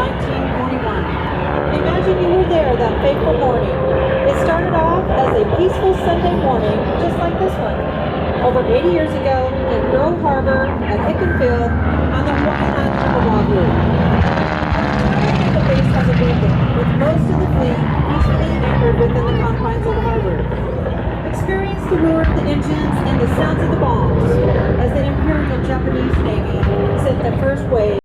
1941. Imagine you were there that fateful morning. It started off as a peaceful Sunday morning, just like this one, over 80 years ago in Pearl Harbor at Hicken Field on the Hawaiian island of Oahu. The naval base has a beacon, with most of the fleet peacefully anchored within the confines of the harbor. Experience the roar of the engines and the sounds of the bombs as the Imperial Japanese Navy sent the first wave